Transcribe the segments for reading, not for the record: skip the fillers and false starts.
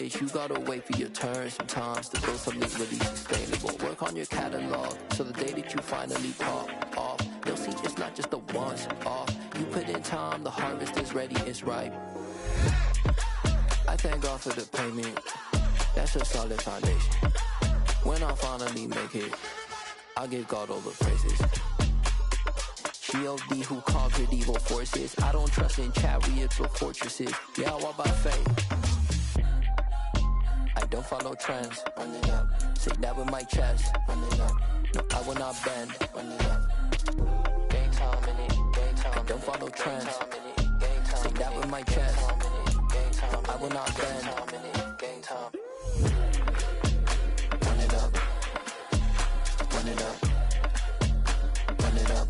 You gotta wait for your turn sometimes to build something really sustainable. Work on your catalog so the day that you finally pop off, they'll see it's not just a once off. You put in time, the harvest is ready, it's ripe. I thank God for the payment, that's a solid foundation. When I finally make it, I give God all the praises. G.O.D. who conquered evil forces. I don't trust in chariots or fortresses. Yeah, I walk by faith. I don't follow trends. Run it up. Say that with my chest. Run it up. No, I will not bend. Run it up. Game time in it. Game time. I don't follow trends. Say that with my chest. I will not bend. Game time. Run it up. Run it up. Run it up.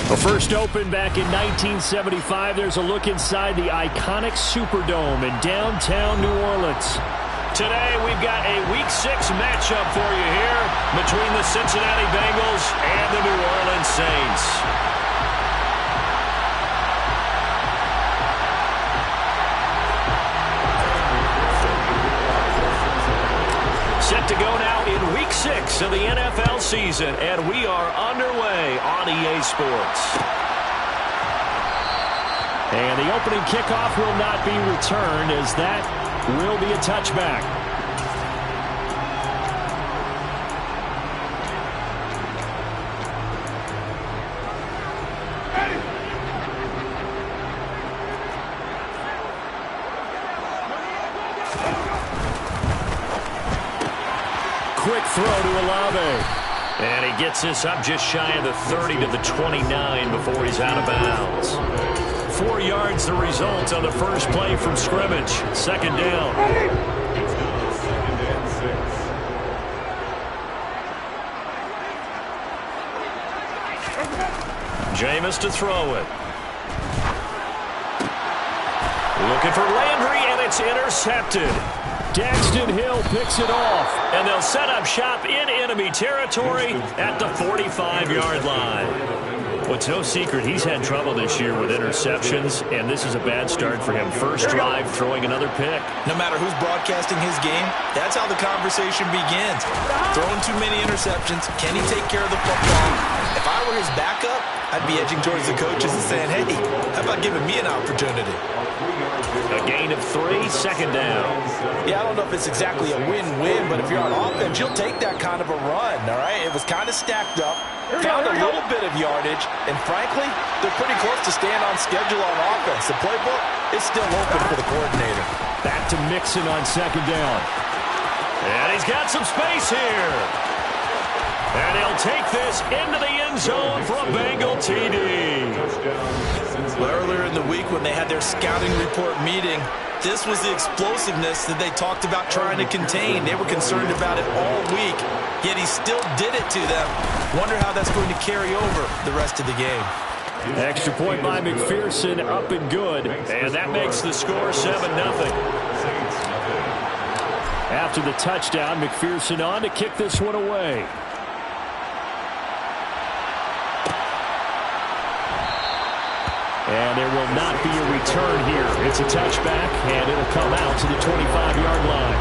The first opened back in 1975. There's a look inside the iconic Superdome in downtown New Orleans. Today, we've got a Week 6 matchup for you here between the Cincinnati Bengals and the New Orleans Saints. Set to go now in Week 6 of the NFL season, and we are underway on EA Sports. And the opening kickoff will not be returned, as that will be a touchback. Quick throw to Olave. And he gets this up just shy of the 30 to the 29 before he's out of bounds. 4 yards the result on the first play from scrimmage. Second down. Jameis to throw it. Looking for Landry, and it's intercepted. Daxton Hill picks it off, and they'll set up shop in enemy territory at the 45-yard line. Well, it's no secret he's had trouble this year with interceptions, and this is a bad start for him. First drive, throwing another pick. No matter who's broadcasting his game, that's how the conversation begins. Throwing too many interceptions, can he take care of the football? If I were his backup, I'd be edging towards the coaches and saying, hey, how about giving me an opportunity? A gain of 3, second down. Yeah, I don't know if it's exactly a win-win, but if you're on offense, you'll take that kind of a run, all right? It was kind of stacked up, found a little bit of yardage, and frankly, they're pretty close to staying on schedule on offense. The playbook is still open for the coordinator. Back to Mixon on second down. And he's got some space here. And he'll take this into the end zone for a Bengal TD. Earlier in the week when they had their scouting report meeting, this was the explosiveness that they talked about trying to contain. They were concerned about it all week, yet he still did it to them. Wonder how that's going to carry over the rest of the game. Extra point by McPherson, up and good. And that makes the score 7-0. After the touchdown, McPherson on to kick this one away. And there will not be a return here. It's a touchback, and it'll come out to the 25-yard line.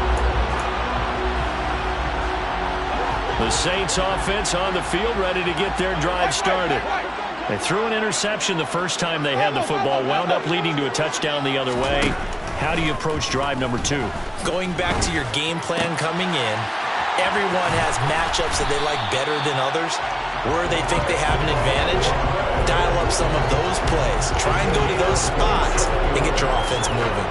The Saints offense on the field, ready to get their drive started. They threw an interception the first time they had the football, wound up leading to a touchdown the other way. How do you approach drive number 2? Going back to your game plan coming in, everyone has matchups that they like better than others. Where they think they have an advantage, dial up some of those plays. Try and go to those spots and get your offense moving.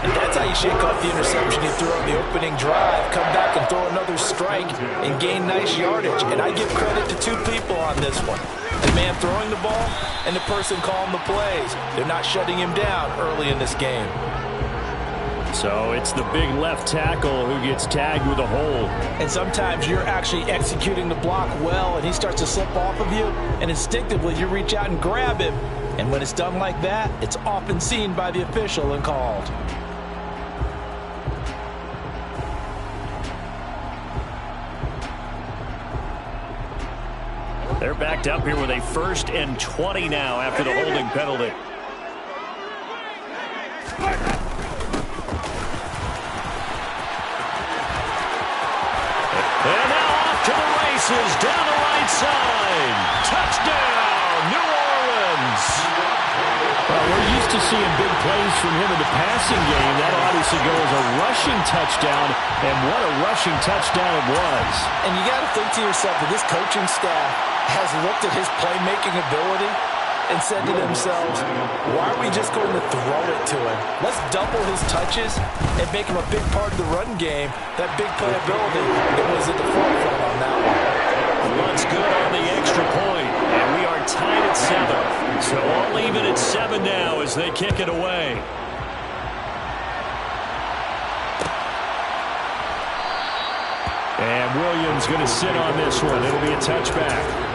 And that's how you shake off the interception you threw on the opening drive. Come back and throw another strike and gain nice yardage. And I give credit to 2 people on this one. The man throwing the ball and the person calling the plays. They're not shutting him down early in this game. So it's the big left tackle who gets tagged with a hold. And sometimes you're actually executing the block well, and he starts to slip off of you, and instinctively you reach out and grab him. And when it's done like that, it's often seen by the official and called. They're backed up here with a 1st and 20 now after the holding penalty. to the races down the right side. Touchdown, New Orleans. Well, we're used to seeing big plays from him in the passing game. That obviously goes a rushing touchdown, and what a rushing touchdown it was. And you got to think to yourself that this coaching staff has looked at his playmaking ability and said to themselves, why are we just going to throw it to him? Let's double his touches and make him a big part of the run game. That big playability that was at the forefront on that one. One's good on the extra point, and we are tied at 7. So all even at 7 now as they kick it away. And Williams going to sit on this one. It'll be a touchback.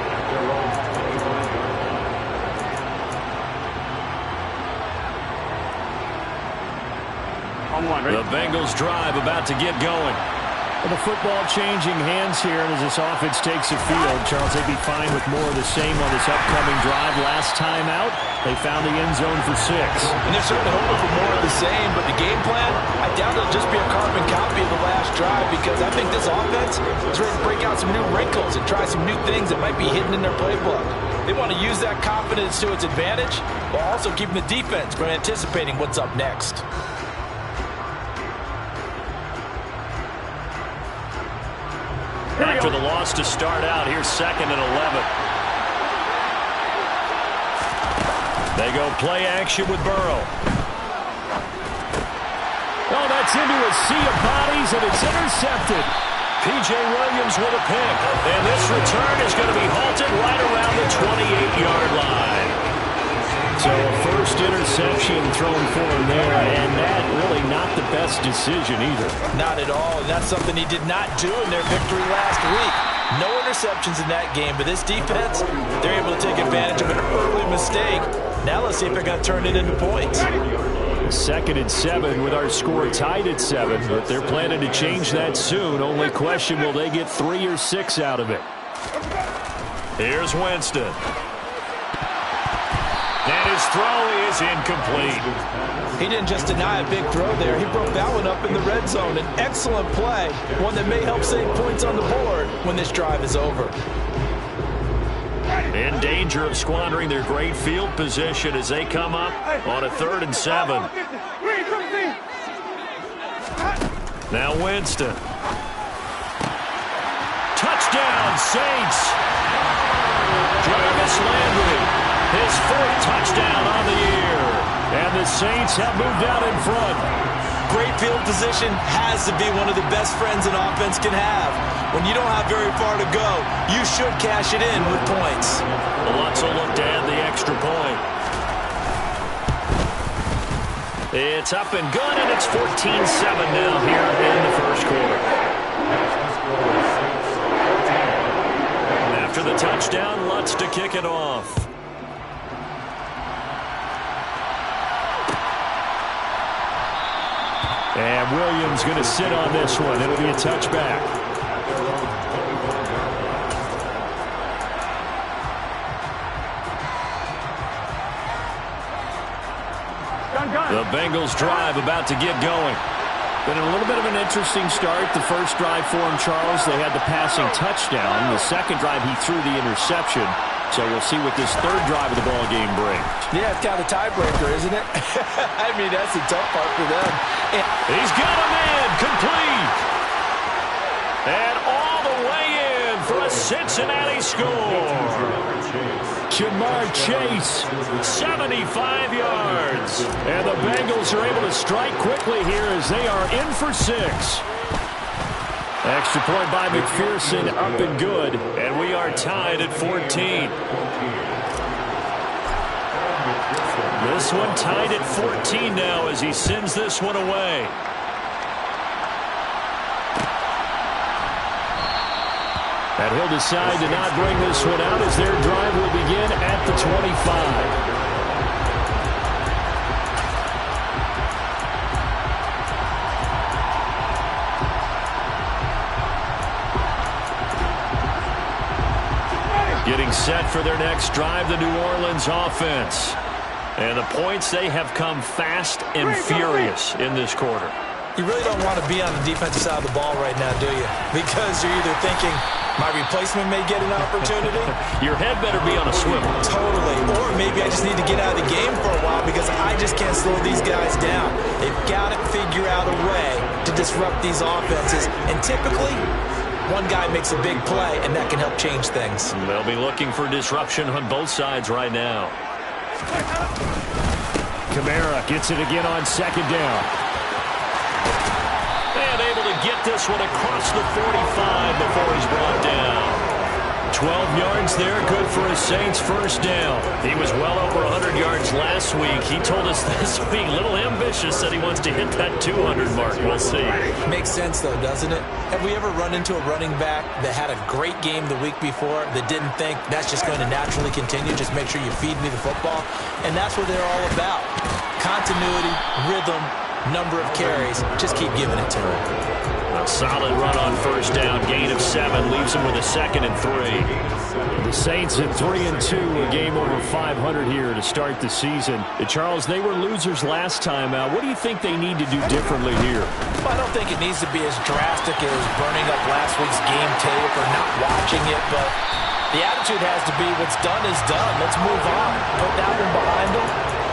The Bengals drive about to get going. Well, the football changing hands here, and as this offense takes the field, Charles, they'd be fine with more of the same on this upcoming drive. Last time out, they found the end zone for 6. And they're certainly hoping for more of the same, but the game plan, I doubt it'll just be a carbon copy of the last drive, because I think this offense is ready to break out some new wrinkles and try some new things that might be hidden in their playbook. They want to use that confidence to its advantage, while also keeping the defense from anticipating what's up next. After the loss to start out, here's 2nd and 11. They go play action with Burrow. Oh, that's into a sea of bodies, and it's intercepted. P.J. Williams with a pick. And this return is going to be halted right around the 28-yard line. So a first interception thrown for him there, and that really not the best decision either. Not at all, and that's something he did not do in their victory last week. No interceptions in that game, but this defense, they're able to take advantage of an early mistake. Now let's see if they're going to turn it into points. 2nd and 7 with our score tied at 7, but they're planning to change that soon. Only question, will they get 3 or 6 out of it? Here's Winston. And his throw is incomplete. He didn't just deny a big throw there. He broke that one up in the red zone. An excellent play, one that may help save points on the board when this drive is over. In danger of squandering their great field position as they come up on a 3rd and 7. Now Winston. Touchdown, Saints. Jarvis Landry. His 4th touchdown on the year. And the Saints have moved out in front. Great field position has to be one of the best friends an offense can have. When you don't have very far to go, you should cash it in with points. Lutz will look to add the extra point. It's up and good, and it's 14-7 now here in the first quarter. After the touchdown, Lutz to kick it off. And Williams going to sit on this one. It'll be a touchback. The Bengals drive about to get going. Been a little bit of an interesting start. The first drive for him, Charles, they had the passing touchdown. The second drive, he threw the interception. So we'll see what this third drive of the ball game brings. Yeah, it's kind of a tiebreaker, isn't it? I mean, that's the tough part for them. He's got a man complete. And all the way in for a Cincinnati score. Jamar Chase, 75 yards. And the Bengals are able to strike quickly here as they are in for 6. Extra point by McPherson, up and good. And we are tied at 14. This one tied at 14 now as he sends this one away. And he'll decide to not bring this one out as their drive will begin at the 25. Getting set for their next drive, the New Orleans offense. And the points, they have come fast and furious in this quarter. You really don't want to be on the defensive side of the ball right now, do you? Because you're either thinking, my replacement may get an opportunity. Your head better be on a swivel. Totally. Or maybe I just need to get out of the game for a while because I just can't slow these guys down. They've got to figure out a way to disrupt these offenses. And typically, one guy makes a big play, and that can help change things. They'll be looking for disruption on both sides right now. Kamara gets it again on second down. And able to get this one across the 45 before he's brought down. 12 yards there, good for a Saints first down. He was well over 100 yards last week. He told us this week, a little ambitious, said he wants to hit that 200 mark. We'll see. Makes sense, though, doesn't it? Have we ever run into a running back that had a great game the week before that didn't think that's just going to naturally continue? Just make sure you feed me the football. And that's what they're all about. Continuity, rhythm, number of carries. Just keep giving it to him. A solid run on first down. Gain of 7 leaves him with a 2nd and 3. The Saints at 3-2, a game over 500 here to start the season. Charles, they were losers last time out. What do you think they need to do differently here? Well, I don't think it needs to be as drastic as burning up last week's game tape or not watching it, but the attitude has to be what's done is done. Let's move on. Put that one behind them,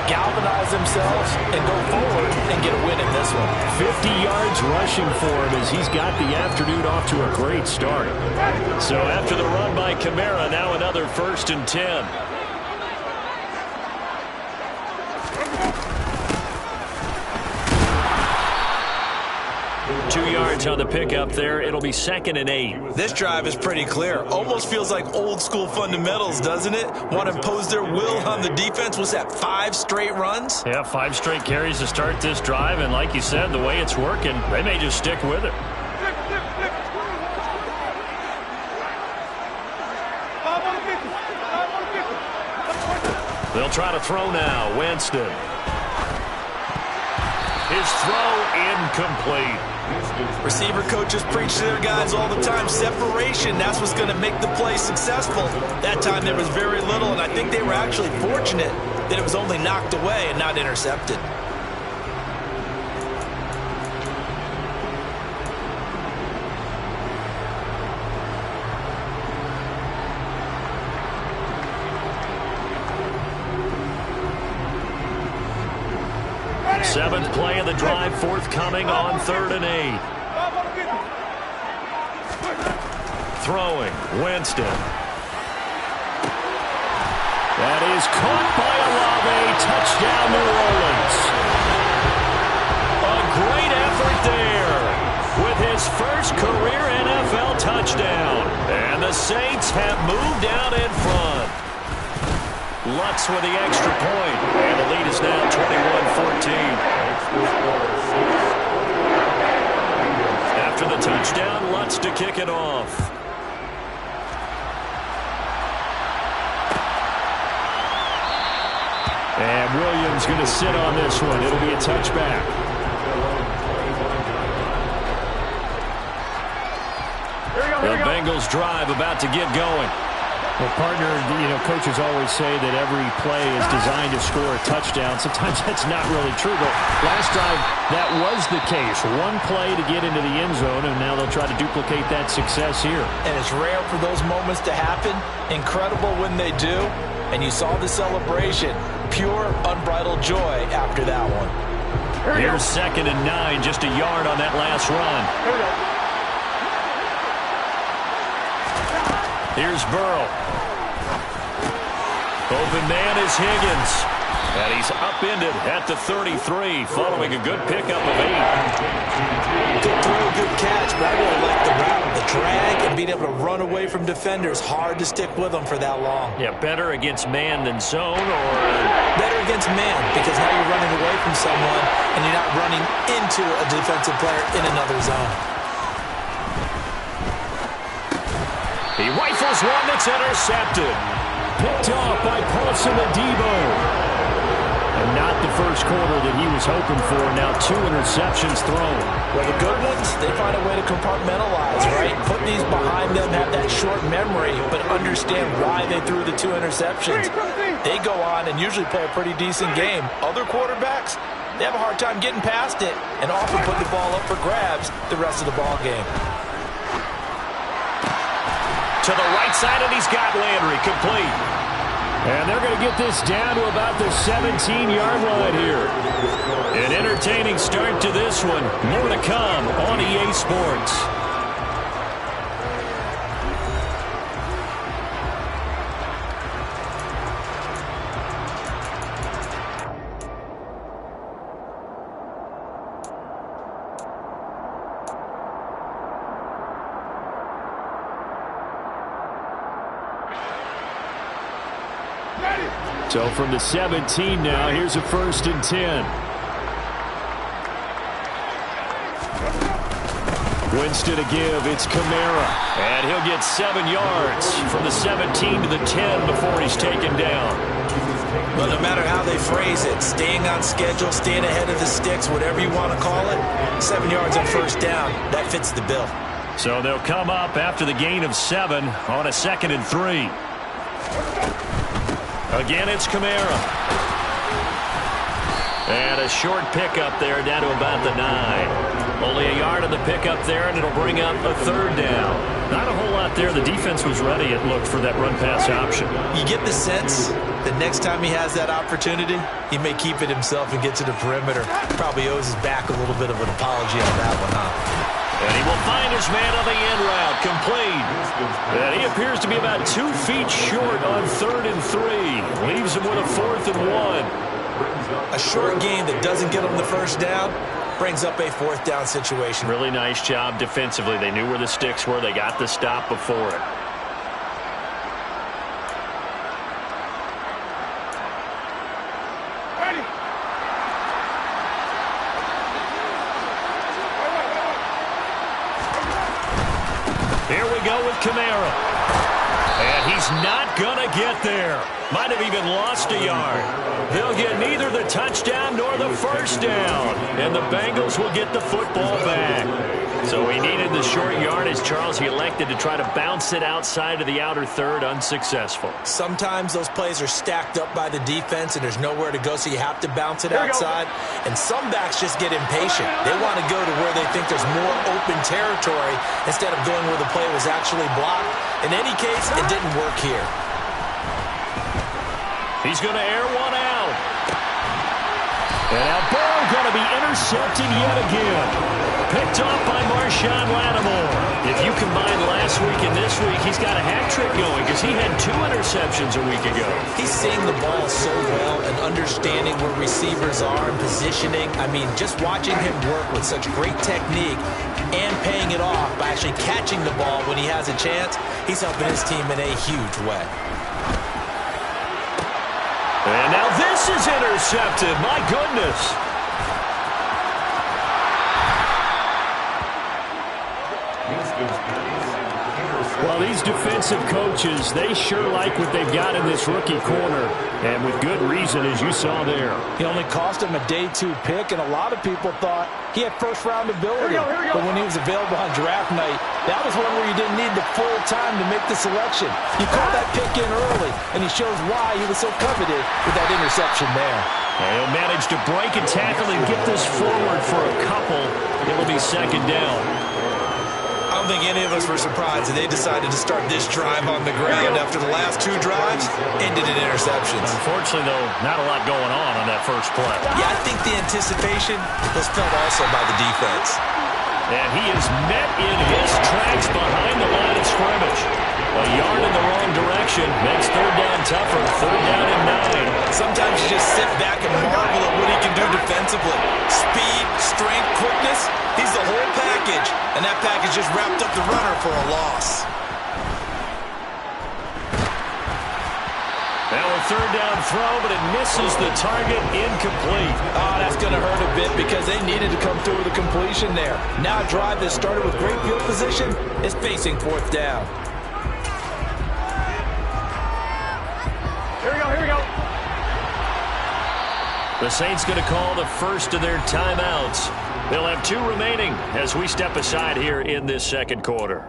galvanize themselves, and go forward and get a win in this one. 50 yards rushing for him as he's got the afternoon off to a great start. So after the run by Kamara, now another 1st and 10. 2 yards on the pickup there. It'll be 2nd and 8. This drive is pretty clear. Almost feels like old school fundamentals, doesn't it? Want to impose their will on the defense. Was that 5 straight runs? Yeah, 5 straight carries to start this drive. And like you said, the way it's working, they may just stick with it. They'll try to throw now. Winston. His throw incomplete. Receiver coaches preach to their guys all the time. Separation, that's what's going to make the play successful. That time there was very little, and I think they were actually fortunate that it was only knocked away and not intercepted. Seventh play of the drive, forthcoming on 3rd and 8. Throwing, Winston. That is caught by Olave. Touchdown, New Orleans. A great effort there with his first career NFL touchdown. And the Saints have moved out in front. Lutz with the extra point, and the lead is now 21-14. After the touchdown, Lutz to kick it off. And Williams going to sit on this one. It'll be a touchback. The Bengals drive about to get going. Well, partner, coaches always say that every play is designed to score a touchdown. Sometimes that's not really true, but last drive, that was the case. One play to get into the end zone, and now they'll try to duplicate that success here. And it's rare for those moments to happen. Incredible when they do. And you saw the celebration. Pure, unbridled joy after that one. Here's 2nd and 9, just a yard on that last run. Here we go. Here's Burrow. Open man is Higgins. And he's upended at the 33, following a good pickup of 8. Good throw, good catch, but I really like the route. The drag and being able to run away from defenders. Hard to stick with them for that long. Yeah, better against man than zone, or... Better against man, because now you're running away from someone and you're not running into a defensive player in another zone. He rifles one that's intercepted. Picked off by Paulson Adebo. And not the first quarter that he was hoping for. Now 2 interceptions thrown. Well, the good ones, they find a way to compartmentalize, right? Put these behind them, have that short memory, but understand why they threw the 2 interceptions. They go on and usually play a pretty decent game. Other quarterbacks, they have a hard time getting past it and often put the ball up for grabs the rest of the ball game. To the right side, and he's got Landry complete. And they're going to get this down to about the 17-yard line here. An entertaining start to this one. More to come on EA Sports. So from the 17 now, here's a 1st and 10. Winston to give. It's Kamara. And he'll get 7 yards from the 17 to the 10 before he's taken down. Well, no matter how they phrase it, staying on schedule, staying ahead of the sticks, whatever you want to call it, 7 yards on 1st down, that fits the bill. So they'll come up after the gain of 7 on a 2nd and 3. Again, it's Kamara. And a short pickup there down to about the 9. Only a yard on the pickup there, and it'll bring up a 3rd down. Not a whole lot there. The defense was ready, it looked, for that run-pass option. You get the sense that next time he has that opportunity, he may keep it himself and get to the perimeter. Probably owes his back a little bit of an apology on that one, huh? And he will find his man on the end route, complete. And he appears to be about 2 feet short on 3rd and 3. Leaves him with a 4th and 1. A short gain that doesn't get him the 1st down brings up a 4th down situation. Really nice job defensively. They knew where the sticks were. They got the stop before it. Here we go with Kamara. And he's not going to get there. Might have even lost a yard. They'll get neither the touchdown nor the 1st down. And the Bengals will get the football back. So he needed the short yardage, Charles. He elected to try to bounce it outside of the outer 3rd, unsuccessful. Sometimes those plays are stacked up by the defense and there's nowhere to go, so you have to bounce it outside. And some backs just get impatient. They want to go to where they think there's more open territory instead of going where the play was actually blocked. In any case, it didn't work here. He's going to air one out. And now ball going to be intercepted yet again. Picked off by Marshawn Lattimore. If you combine last week and this week, he's got a hat trick going because he had 2 interceptions a week ago. He's seeing the ball so well and understanding where receivers are and positioning. I mean, just watching him work with such great technique and paying it off by actually catching the ball when he has a chance, he's helping his team in a huge way. And now this is intercepted. My goodness. Well, these defensive coaches, they sure like what they've got in this rookie corner. And with good reason, as you saw there. He only cost him a day 2 pick, and a lot of people thought he had 1st-round ability. Here we go. But when he was available on draft night, that was one where you didn't need the full time to make the selection. You called that pick in early, and he shows why he was so coveted with that interception there. And he'll manage to break and tackle and get this forward for a couple. It'll be 2nd down. I don't think any of us were surprised that they decided to start this drive on the ground after the last 2 drives ended in interceptions. Unfortunately, though, not a lot going on that first play. Yeah, I think the anticipation was felt also by the defense. And he is met in his tracks behind the line of scrimmage. A yard in the wrong direction makes 3rd down tougher. 3rd down and 9. Sometimes you just sit back and marvel at what he can do defensively. Speed, strength, quickness. He's the whole package. And that package just wrapped up the runner for a loss. Now a 3rd down throw, but it misses the target, incomplete. Oh, that's going to hurt a bit because they needed to come through with a completion there. Now a drive that started with great field position is facing 4th down. Here we go. The Saints going to call the first of their timeouts. They'll have 2 remaining as we step aside here in this 2nd quarter.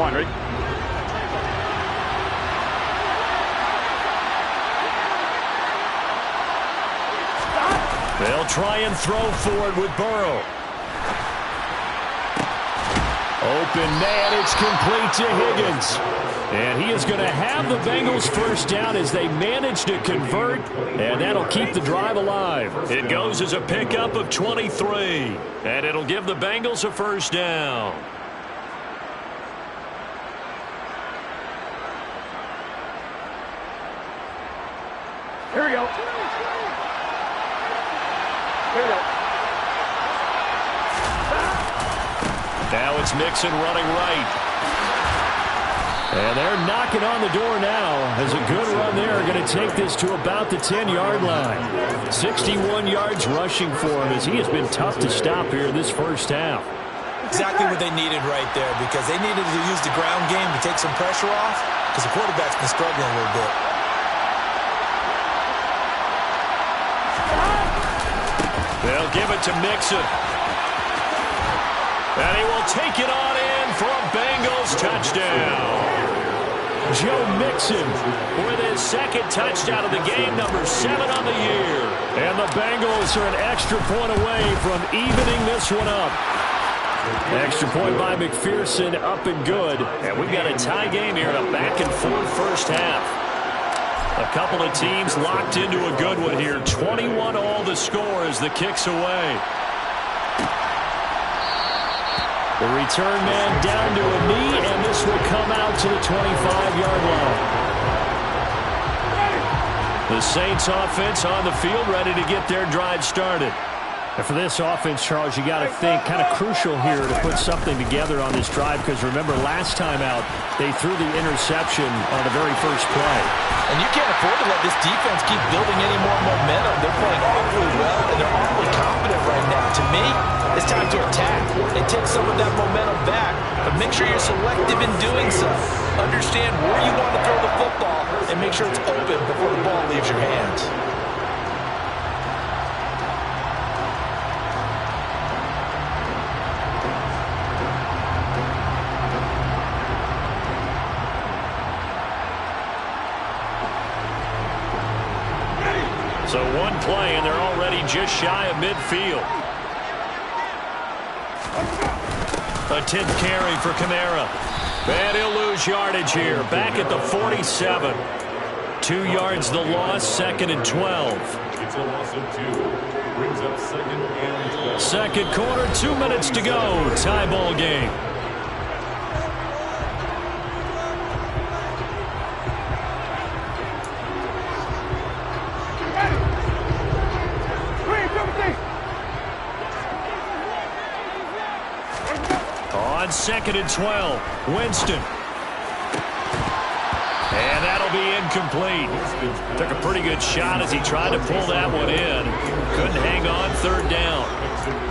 1. Ready? They'll try and throw forward with Burrow. Open man, it's complete to Higgins. And he is going to have the Bengals first down as they manage to convert, and that'll keep the drive alive. It goes as a pickup of 23, and it'll give the Bengals a first down. Here we go. Here we go. Now it's Mixon running right. And they're knocking on the door now as a good run there. Going to take this to about the 10-yard line. 61 yards rushing for him as he has been tough to stop here this first half. Exactly what they needed right there, because they needed to use the ground game to take some pressure off, because the quarterback's been struggling a little bit. They'll give it to Mixon. And he will take it on in for a Bengals touchdown. Joe Mixon with his second touchdown of the game, number 7 on the year. And the Bengals are an extra point away from evening this one up. Extra point by McPherson, up and good. And we've got a tie game here in a back-and-forth first half. A couple of teams locked into a good one here. 21-all the score as the kick's away. The return man down to a knee, and this will come out to the 25-yard line. The Saints offense on the field, ready to get their drive started. And for this offense, Charles, you got to think kind of crucial here to put something together on this drive, because remember last time out they threw the interception on the very first play. And you can't afford to let this defense keep building any more momentum. They're playing awfully well, and they're awfully confident right now. To me, it's time to attack and take some of that momentum back. But make sure you're selective in doing so. Understand where you want to throw the football and make sure it's open before the ball leaves your hands. So one play, and they're already just shy of midfield. A 10th carry for Kamara. And he'll lose yardage here. Back at the 47. 2 yards the loss, 2nd and 12. It's a loss of 2. Brings up 2nd and 12. Second quarter, 2 minutes to go. Tie ball game. On 2nd and 12, Winston. And that'll be incomplete. Took a pretty good shot as he tried to pull that one in. Couldn't hang on, 3rd down.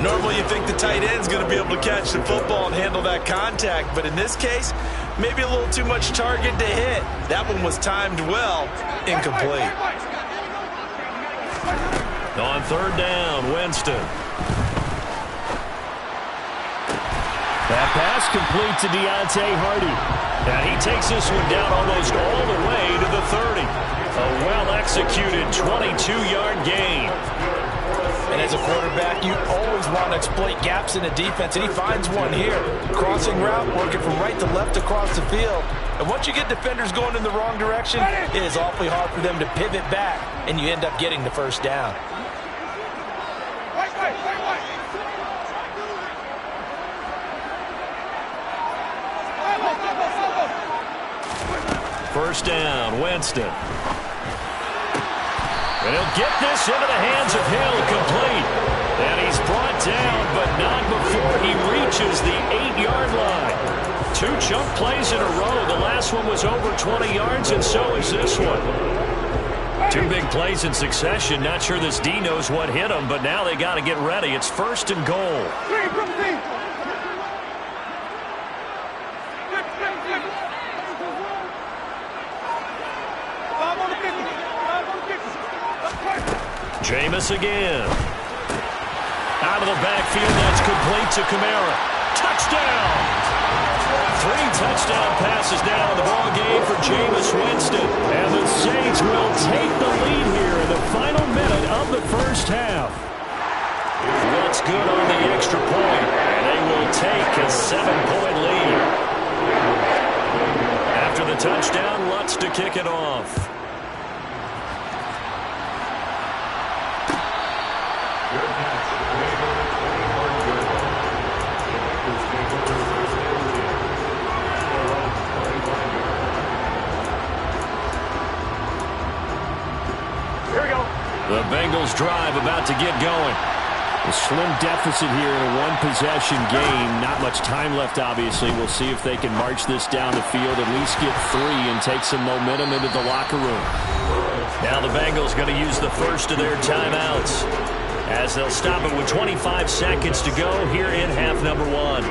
Normally you think the tight end's going to be able to catch the football and handle that contact, but in this case, maybe a little too much target to hit. That one was timed well, incomplete. On 3rd down, Winston. That pass complete to Deontay Hardy. And he takes this one down almost all the way to the 30. A well-executed 22-yard gain. And as a quarterback, you always want to exploit gaps in the defense, and he finds one here. Crossing route, working from right to left across the field. And once you get defenders going in the wrong direction, it is awfully hard for them to pivot back, and you end up getting the first down. First down, Winston. And he'll get this into the hands of Hill, complete. And he's brought down, but not before he reaches the 8-yard line. 2 chunk plays in a row. The last one was over 20 yards, and so is this one. 2 big plays in succession. Not sure this D knows what hit him, but now they got to get ready. It's 1st and goal. Jameis again. Out of the backfield, that's complete to Kamara. Touchdown! 3 touchdown passes now in the ball game for Jameis Winston. And the Saints will take the lead here in the final minute of the first half. Lutz good on the extra point, and they will take a 7-point lead. After the touchdown, Lutz to kick it off. The Bengals drive about to get going. A slim deficit here in a one-possession game. Not much time left, obviously. We'll see if they can march this down the field, at least get 3 and take some momentum into the locker room. Now the Bengals going to use the first of their timeouts, as they'll stop it with 25 seconds to go here in half number 1.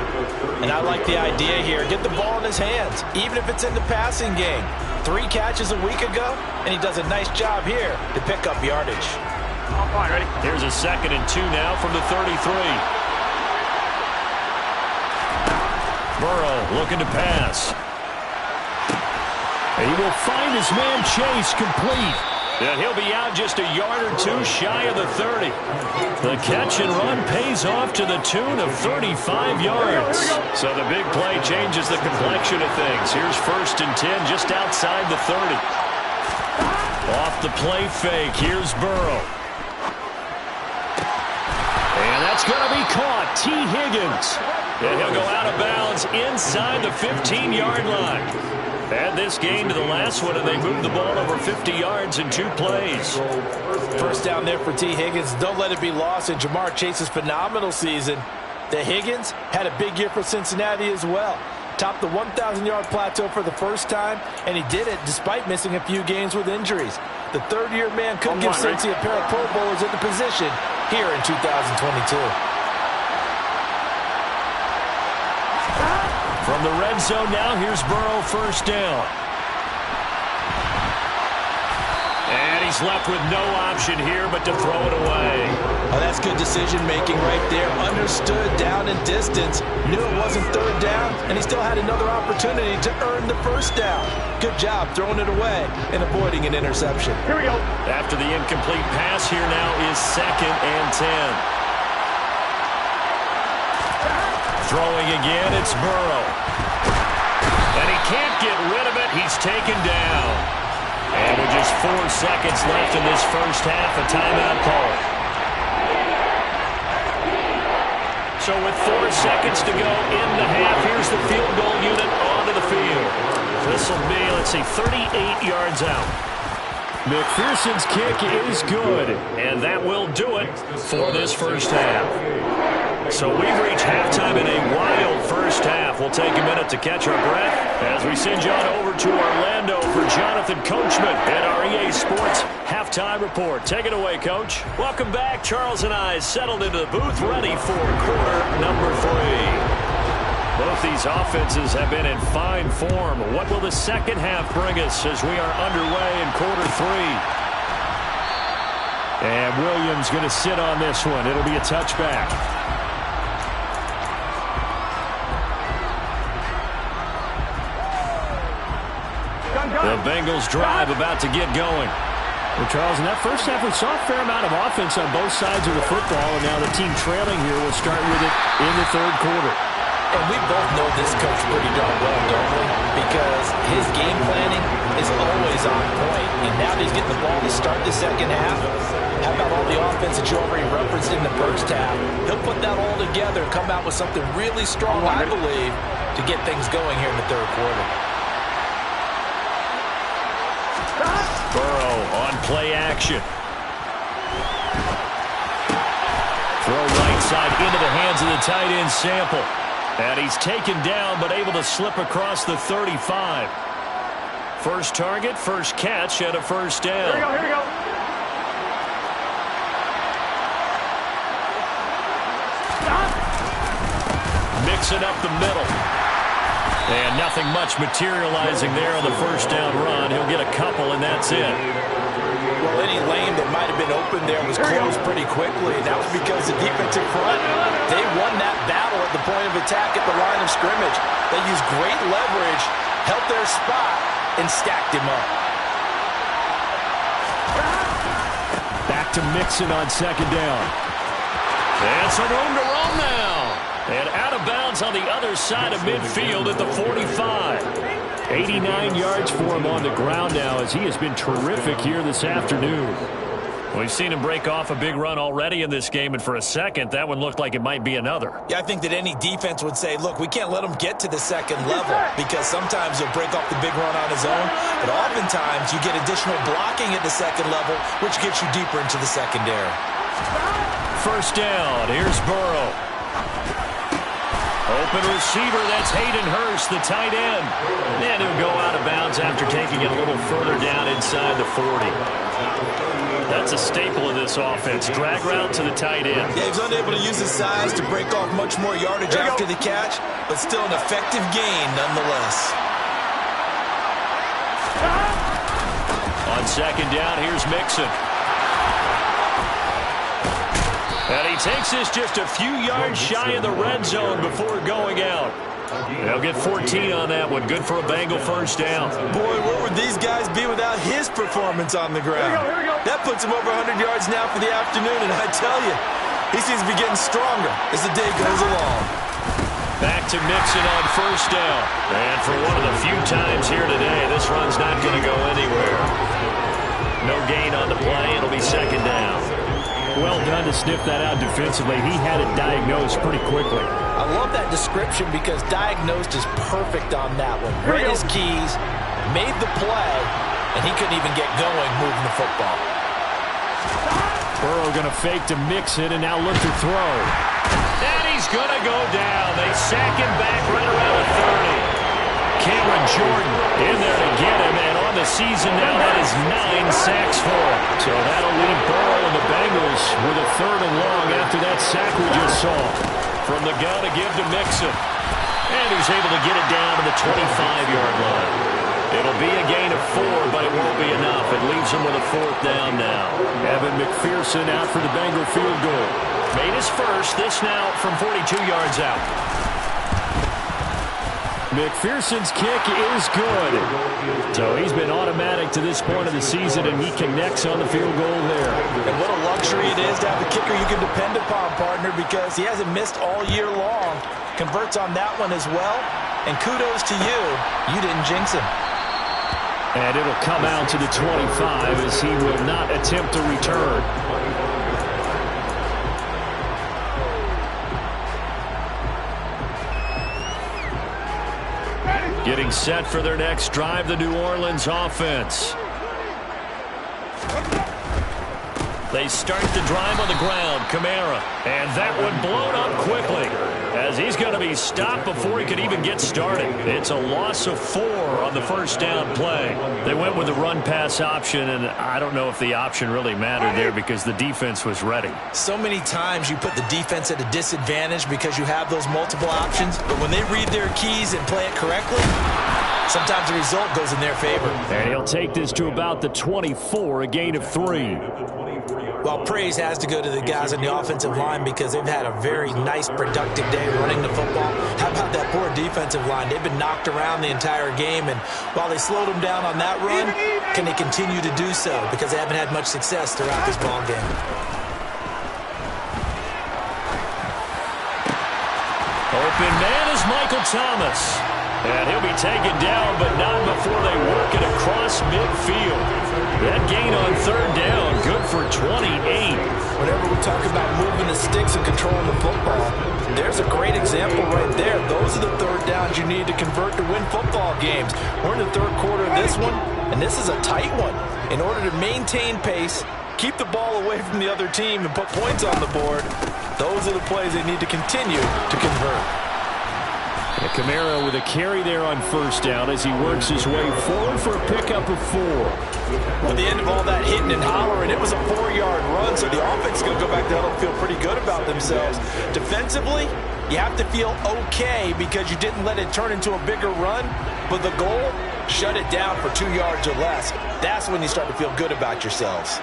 And I like the idea here. Get the ball in his hands, even if it's in the passing game. 3 catches a week ago, and he does a nice job here to pick up yardage. All fine, ready? Here's a 2nd and 2 now from the 33. Burrow looking to pass. And he will find his man Chase complete. And he'll be out just a yard or 2 shy of the 30. The catch and run pays off to the tune of 35 yards. So the big play changes the complexion of things. Here's 1st and 10 just outside the 30. Off the play fake, here's Burrow. And that's going to be caught. T. Higgins. And he'll go out of bounds inside the 15-yard line. Add this game to the last one, and they moved the ball over 50 yards in 2 plays. First down there for T. Higgins. Don't let it be lost in Jamar Chase's phenomenal season. The Higgins had a big year for Cincinnati as well. Topped the 1,000-yard plateau for the first time, and he did it despite missing a few games with injuries. The third-year man could give Cincy a pair of Pro Bowlers at the position here in 2022. From the red zone now, here's Burrow, 1st down. And he's left with no option here but to throw it away. Oh, that's good decision-making right there. Understood down and distance. Knew it wasn't 3rd down, and he still had another opportunity to earn the 1st down. Good job throwing it away and avoiding an interception. Here we go. After the incomplete pass, here now is 2nd and 10. Throwing again, it's Burrow. And he can't get rid of it. He's taken down. And with just 4 seconds left in this first half, a timeout call. So with 4 seconds to go in the half, here's the field goal unit onto the field. This will be, let's see, 38 yards out. McPherson's kick is good, and that will do it for this first half. So we've reached halftime in a wild first half. We'll take a minute to catch our breath as we send you on over to Orlando for Jonathan Coachman at our EA Sports Halftime Report. Take it away, Coach. Welcome back. Charles and I settled into the booth, ready for quarter number 3. Both these offenses have been in fine form. What will the second half bring us as we are underway in quarter 3? And Williams going to sit on this one. It'll be a touchback. The Bengals drive about to get going. Well, Charles, in that first half, we saw a fair amount of offense on both sides of the football, and now the team trailing here will start with it in the 3rd quarter. And we both know this coach pretty darn well, don't we? Because his game planning is always on point. And now that he's getting the ball to start the second half, how about all the offense that you already referenced in the first half? He'll put that all together and come out with something really strong, I believe, to get things going here in the 3rd quarter. Burrow on play action. Throw right side into the hands of the tight end Sample. And he's taken down but able to slip across the 35. First target, first catch, and a 1st down. Here we go, here we go. Mixing up the middle. And nothing much materializing there on the 1st down run. He'll get a couple, and that's it. Well, any lane that might have been open there was closed pretty quickly. That was because the defensive front, they won that battle at the point of attack at the line of scrimmage. They used great leverage, held their spot, and stacked him up. Back to Mixon on second down. And some room to roam now. And out of bounds on the other side of midfield at the 45. 89 yards for him on the ground now as he has been terrific here this afternoon. We've seen him break off a big run already in this game, and for a second, that one looked like it might be another. Yeah, I think that any defense would say, look, we can't let him get to the second level because sometimes he'll break off the big run on his own, but oftentimes you get additional blocking at the second level, which gets you deeper into the secondary. First down, here's Burrow. Open receiver, that's Hayden Hurst, the tight end. And he'll go out of bounds after taking it a little further down inside the 40. That's a staple of this offense. Drag route to the tight end. Yeah, he was unable to use his size to break off much more yardage after the catch, but still an effective gain nonetheless. On second down, here's Mixon. And he takes this just a few yards shy of the red zone before going out. They'll get 14 on that one. Good for a Bengal first down. Boy, where would these guys be without his performance on the ground? Here we go. That puts him over 100 yards now for the afternoon, and I tell you, he seems to be getting stronger as the day goes along. Back to Mixon on first down. And for one of the few times here today, this run's not going to go anywhere. No gain on the play. It'll be second down. Well done to sniff that out defensively. He had it diagnosed pretty quickly. I love that description because diagnosed is perfect on that one. Read his keys, made the play, and he couldn't even get going moving the football. Burrow going to fake to Mixon and now look to throw. And he's going to go down. They sack him back right around the 30. Cameron Jordan in there to get him, and on the season now, that is 9 sacks for him. So that'll leave Burrow and the Bengals with a third and long after that sack we just saw. From the gun to give to Mixon. And he's able to get it down to the 25-yard line. It'll be a gain of 4, but it won't be enough. It leaves him with a fourth down now. Evan McPherson out for the Bengal field goal. Made his first, this now from 42 yards out. McPherson's kick is good. So he's been automatic to this point of the season, and he connects on the field goal there. And what a luxury it is to have a kicker you can depend upon, partner, because he hasn't missed all year long. Converts on that one as well. And kudos to you. You didn't jinx him. And it'll come out to the 25 as he will not attempt to return. Getting set for their next drive, the New Orleans offense. They start the drive on the ground. Kamara. And that one blown up quickly as he's going to be stopped before he could even get started. It's a loss of 4 on the first down play. They went with the run-pass option, and I don't know if the option really mattered there because the defense was ready. So many times you put the defense at a disadvantage because you have those multiple options, but when they read their keys and play it correctly, sometimes the result goes in their favor. And he'll take this to about the 24, a gain of 3. Well, praise has to go to the guys on the offensive line because they've had a very nice, productive day running the football. How about that poor defensive line? They've been knocked around the entire game, and while they slowed them down on that run, can they continue to do so? Because they haven't had much success throughout this ball game. Open man is Michael Thomas. And he'll be taken down, but not before they work it across midfield. That gain on third down, good for 28. Whenever we talk about moving the sticks and controlling the football, there's a great example right there. Those are the third downs you need to convert to win football games. We're in the third quarter of this one, and this is a tight one. In order to maintain pace, keep the ball away from the other team, and put points on the board, those are the plays they need to continue to convert. And Kamara with a carry there on first down as he works his way forward for a pickup of 4. At the end of all that hitting and hollering, it was a 4-yard run, so the offense is going to go back to huddle and feel pretty good about themselves. Defensively, you have to feel okay because you didn't let it turn into a bigger run, but the goal, shut it down for 2 yards or less. That's when you start to feel good about yourselves.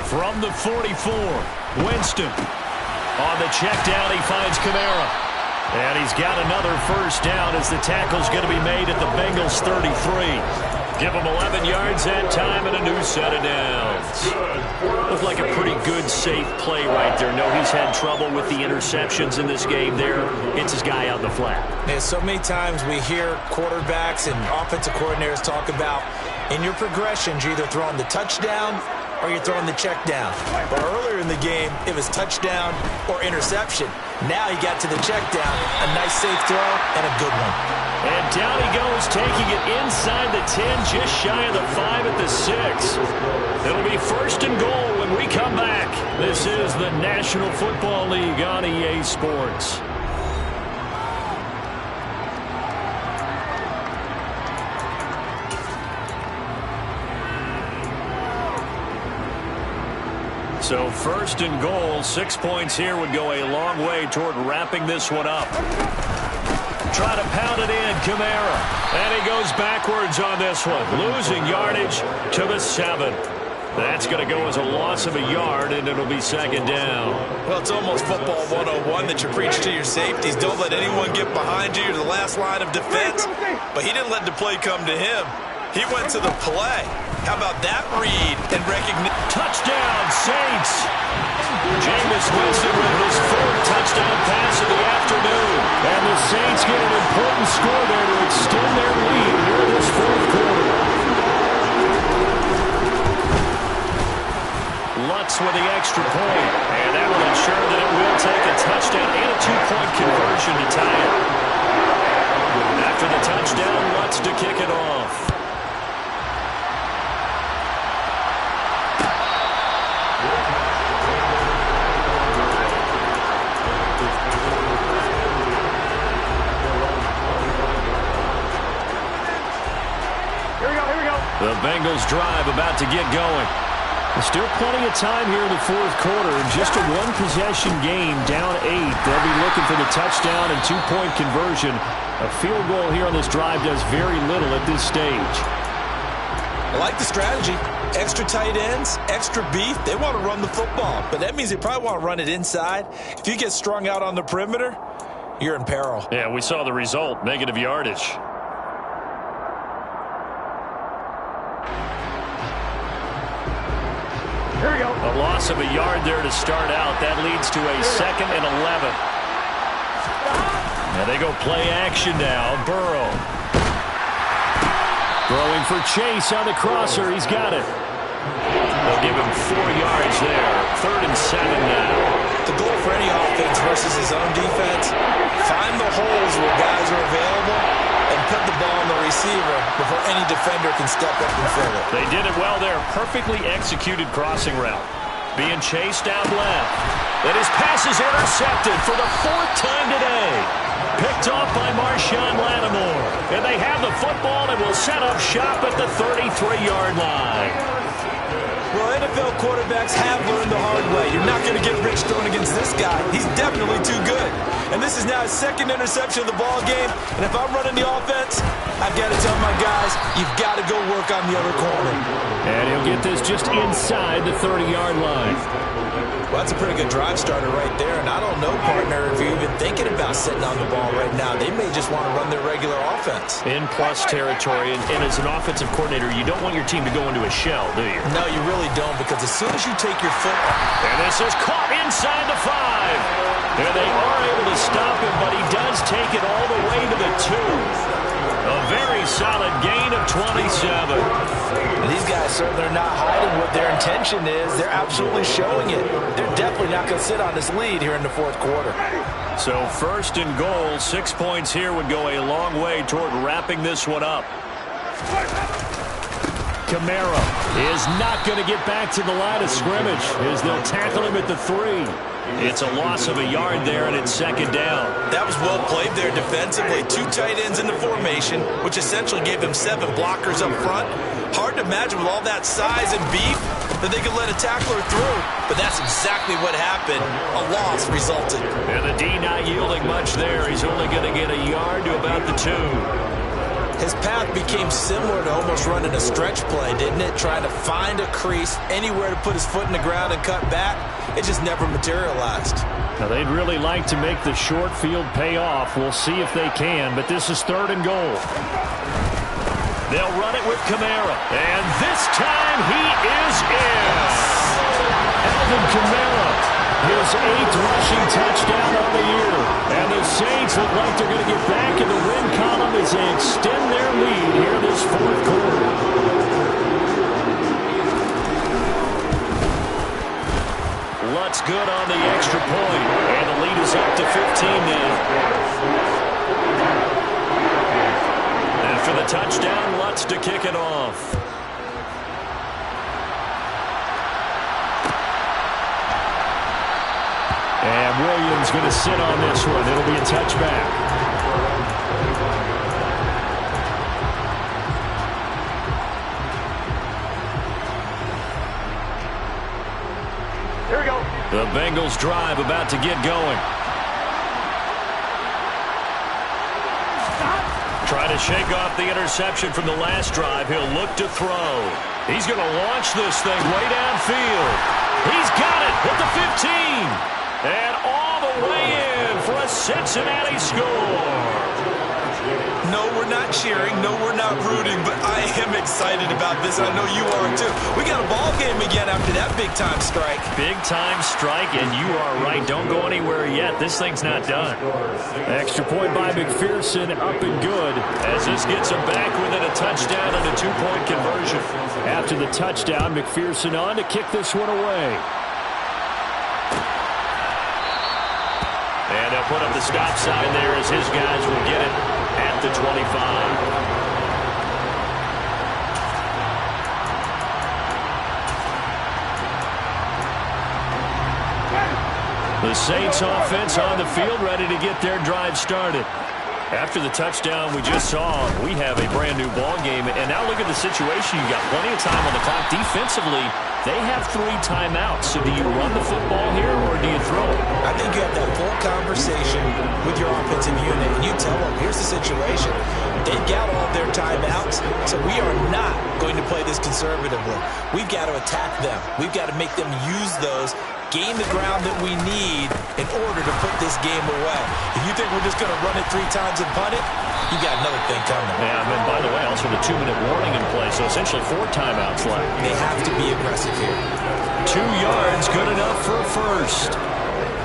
From the 44, Winston. On the check down, he finds Kamara. And he's got another first down as the tackle's going to be made at the Bengals 33. Give him 11 yards that time and a new set of downs. Looked like a pretty good, safe play right there. No, he's had trouble with the interceptions in this game there. Hits his guy out in the flat. And so many times we hear quarterbacks and offensive coordinators talk about in your progressions, you're either throwing the touchdown or you're throwing the check down. But earlier in the game, it was touchdown or interception. Now he got to the check down. A nice safe throw and a good one. And down he goes, taking it inside the 10, just shy of the 5 at the 6. It'll be first and goal when we come back. This is the National Football League on EA Sports. So first and goal, 6 points here would go a long way toward wrapping this one up. Try to pound it in, Kamara. And he goes backwards on this one, losing yardage to the 7. That's going to go as a loss of a yard, and it'll be second down. Well, it's almost football 101 that you preach to your safeties. Don't let anyone get behind you. You're the last line of defense. But he didn't let the play come to him. He went to the play. How about that read and recognition? Touchdown, Saints. Jameis Winston with his 4th touchdown pass of the afternoon. And the Saints get an important score there to extend their lead here in this 4th quarter. Lutz with the extra point. And that will ensure that it will take a touchdown and a 2-point conversion to tie it. After the touchdown, Lutz to kick it off. The Bengals drive about to get going. There's still plenty of time here in the 4th quarter. Just a one-possession game, down 8. They'll be looking for the touchdown and 2-point conversion. A field goal here on this drive does very little at this stage. I like the strategy. Extra tight ends, extra beef. They want to run the football, but that means they probably want to run it inside. If you get strung out on the perimeter, you're in peril. Yeah, we saw the result, negative yardage. Here we go. A loss of a yard there to start out. That leads to a 2nd and 11. Now they go play action now. Burrow. Throwing for Chase on the crosser. He's got it. They'll give him 4 yards there. 3rd and 7 now. The goal for any offense versus his own defense, find the holes where guys are available and put the ball on the receiver before any defender can step up and fill it. They did it well there. Perfectly executed crossing route. Being chased out left. And his pass is intercepted for the 4th time today. Picked off by Marshawn Lattimore. And they have the football and will set up shop at the 33-yard line. Well, NFL quarterbacks have learned the hard way. You're not going to get rich throwing against this guy. He's definitely too good. And this is now his 2nd interception of the ball game. And if I'm running the offense, I've got to tell my guys, you've got to go work on the other corner. And he'll get this just inside the 30-yard line. Well, that's a pretty good drive starter right there. And I don't know, partner, if you're even thinking about sitting on the ball right now. They may just want to run their regular offense. In plus territory. And as an offensive coordinator, you don't want your team to go into a shell, do you? No, you really don't, because as soon as you take your foot... And this is caught inside the 5. And they are able to stop him, but he does take it all the way to the 2. A very solid gain of 27. And these guys certainly are not hiding what their intention is. They're absolutely showing it. They're definitely not going to sit on this lead here in the 4th quarter. So 1st and goal, 6 points here would go a long way toward wrapping this one up. Kamara is not going to get back to the line of scrimmage as they'll tackle him at the 3. It's a loss of a yard there, and it's second down. That was well played there defensively. 2 tight ends in the formation, which essentially gave them 7 blockers up front. Hard to imagine with all that size and beef that they could let a tackler through. But that's exactly what happened. A loss resulted. And the D not yielding much there. He's only going to get a yard to about the 2. His path became similar to almost running a stretch play, didn't it? Trying to find a crease, anywhere to put his foot in the ground and cut back. It just never materialized. Now, they'd really like to make the short field pay off. We'll see if they can, but this is 3rd and goal. They'll run it with Kamara. And this time he is in. Alvin Kamara, his 8th rushing touchdown of the year. And the Saints look like they're going to get back in the win column as they extend their lead here this 4th quarter. Lutz good on the extra point. And the lead is up to 15 now. After the touchdown, Lutz to kick it off. And Williams going to sit on this one. It'll be a touchback. Here we go. The Bengals drive about to get going. Try to shake off the interception from the last drive. He'll look to throw. He's going to launch this thing way downfield. He's got it at the 15. And all the way in for a Cincinnati score. No, we're not cheering. No, we're not rooting. But I am excited about this. I know you are too. We got a ball game again after that big-time strike. Big-time strike, and you are right. Don't go anywhere yet. This thing's not done. Extra point by McPherson, up and good. As this gets him back within a touchdown and a 2-point conversion. After the touchdown, McPherson on to kick this one away. And they'll put up the stop sign there as his guys will get it at the 25. The Saints offense on the field ready to get their drive started. After the touchdown we just saw, we have a brand new ball game. And now look at the situation. You got plenty of time on the clock. Defensively, they have 3 timeouts. So do you run the football here or do you throw it? I think you have that full conversation with your offensive unit, and you tell them, here's the situation. They've got all their timeouts, so we are not going to play this conservatively. We've got to attack them. We've got to make them use those, gain the ground that we need in order to put this game away. If you think we're just going to run it 3 times and punt it, you got another thing coming. Yeah, and by the way, also the 2-minute warning in play, so essentially 4 timeouts left. They have to be aggressive here. 2 yards, good enough for a first.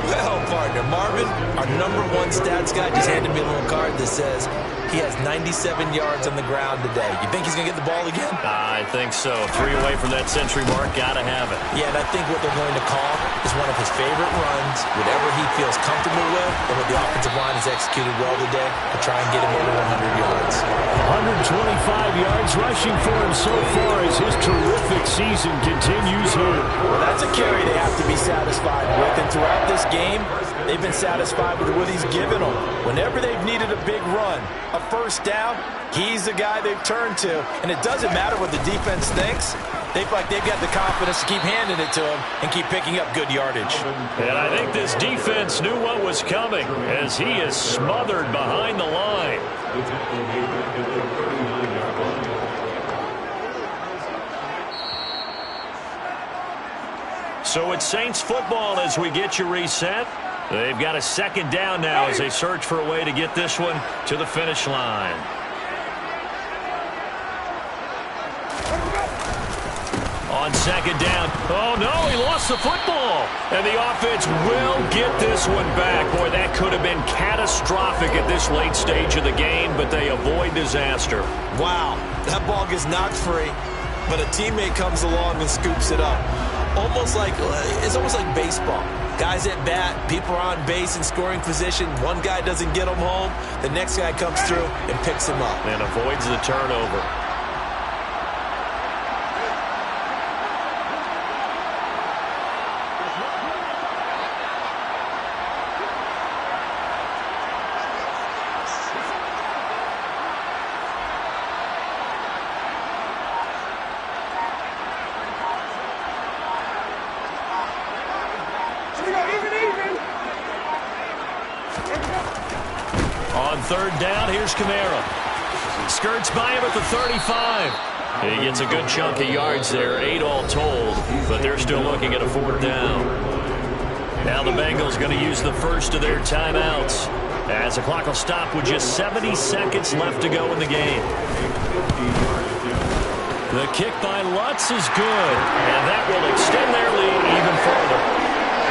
Well, partner, Marvin, our #1 stats guy, just handed me a little card that says he has 97 yards on the ground today. You think he's going to get the ball again? I think so. 3 away from that century mark. Got to have it. Yeah, and I think what they're going to call is one of his favorite runs, whatever he feels comfortable with, and what the offensive line has executed well today to try and get him over 100 yards. 125 yards rushing for him so far as his terrific season continues here. Well, that's a carry they have to be satisfied with, and throughout this game, they've been satisfied with what he's given them. Whenever they've needed a big run, a first down, he's the guy they've turned to. And it doesn't matter what the defense thinks. They've got the confidence to keep handing it to him and keep picking up good yardage. And I think this defense knew what was coming as he is smothered behind the line. So it's Saints football as we get you reset. They've got a second down now as they search for a way to get this one to the finish line. On second down. Oh, no, he lost the football. And the offense will get this one back. Boy, that could have been catastrophic at this late stage of the game, but they avoid disaster. Wow, that ball gets knocked free, but a teammate comes along and scoops it up. It's almost like baseball. Guys at bat, people are on base in scoring position. One guy doesn't get them home. The next guy comes through and picks him up. And avoids the turnover. On third down, here's Kamara. Skirts by him at the 35. He gets a good chunk of yards there, 8 all told, but they're still looking at a 4th down. Now the Bengals going to use the first of their timeouts as the clock will stop with just 70 seconds left to go in the game. The kick by Lutz is good, and that will extend their lead even further.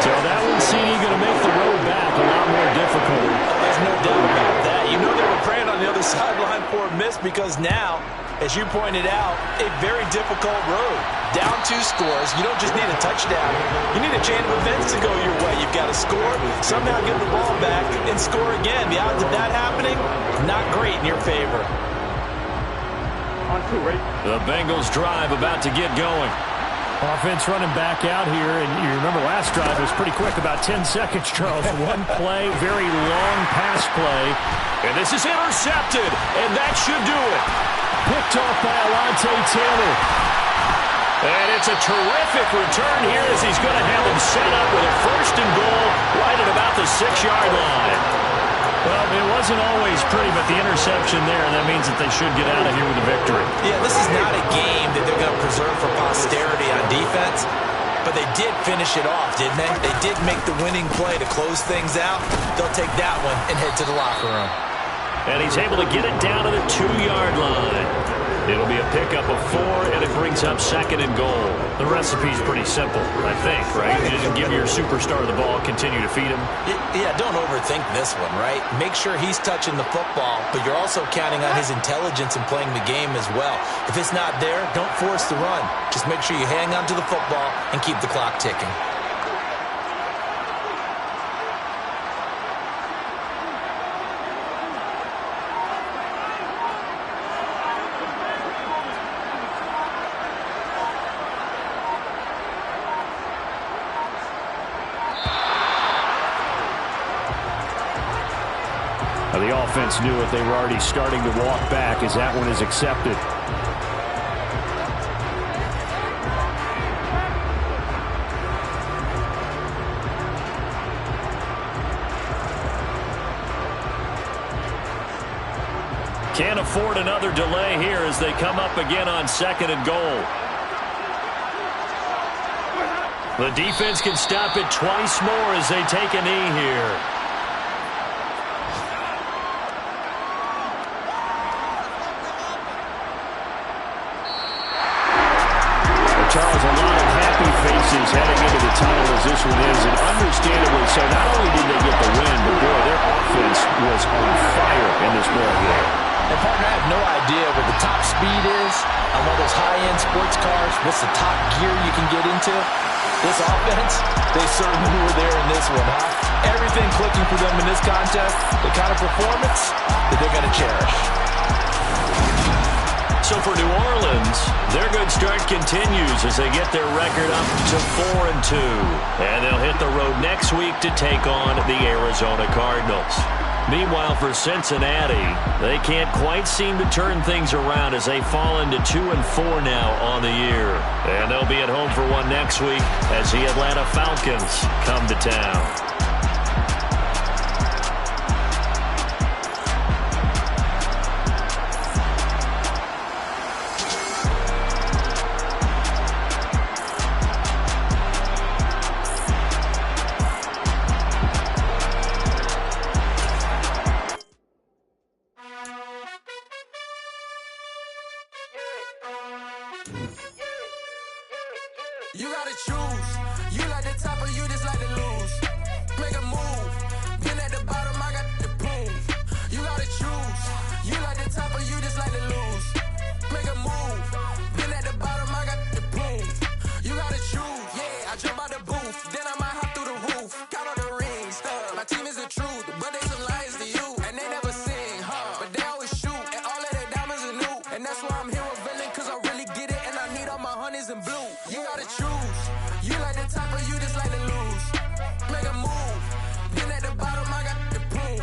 So that one, CD, going to make the road back a lot more difficult. There's no doubt about that. You know they were praying on the other sideline for a miss because now, as you pointed out, a very difficult road. Down 2 scores. You don't just need a touchdown. You need a chain of events to go your way. You've got to score, somehow get the ball back, and score again. The odds of that happening, not great in your favor. On 2, ready? The Bengals drive about to get going. Offense running back out here, and you remember last drive was pretty quick, about 10 seconds, Charles. One play, very long pass play. And this is intercepted, and that should do it. Picked off by Alontae Taylor. And it's a terrific return here as he's going to have him set up with a 1st and goal right at about the 6-yard line. Well, it wasn't always pretty, but the interception there, that means that they should get out of here with a victory. Yeah, this is not a game that they're going to preserve for posterity on defense, but they did finish it off, didn't they? They did make the winning play to close things out. They'll take that one and head to the locker room. And he's able to get it down to the 2-yard line. It'll be a pickup of 4, and it brings up 2nd and goal. The recipe's pretty simple, I think, right? You just give your superstar the ball, continue to feed him. Yeah, don't overthink this one, right? Make sure he's touching the football, but you're also counting on his intelligence in playing the game as well. If it's not there, don't force the run. Just make sure you hang on to the football and keep the clock ticking. The offense knew it. They were already starting to walk back as that one is accepted. Can't afford another delay here as they come up again on 2nd and goal. The defense can stop it twice more as they take a knee here. Charles, a lot of happy faces heading into the tunnel as this one is, and understandably so. Not only did they get the win, but boy, their offense was on fire in this ball game. And partner, I have no idea what the top speed is on one of those high-end sports cars. What's the top gear you can get into? This offense, they certainly were there in this one, huh? Everything clicking for them in this contest, the kind of performance that they're going to cherish. So for New Orleans, their good start continues as they get their record up to 4-2. And they'll hit the road next week to take on the Arizona Cardinals. Meanwhile, for Cincinnati, they can't quite seem to turn things around as they fall into 2-4 now on the year. And they'll be at home for one next week as the Atlanta Falcons come to town. You gotta choose. You like the top or you just like to lose. Make a move. Been at the bottom, I got the boom. You gotta choose. You like the top or you just like to lose. Make a move. Been at the bottom, I got the boom. You gotta choose. Yeah, I jump out the booth. Then I might hop through the roof. Count on the rings. My team is the truth, but they some liars to you. And they never sing, but they always shoot. And all of their diamonds are new. And that's why I'm here revealing, cause I really get it. And I need all my honeys in blue. You gotta choose. You like the top or you just like to lose. Make a move. Been at the bottom, I got the boom.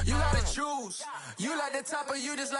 You gotta choose. You like the top or you just like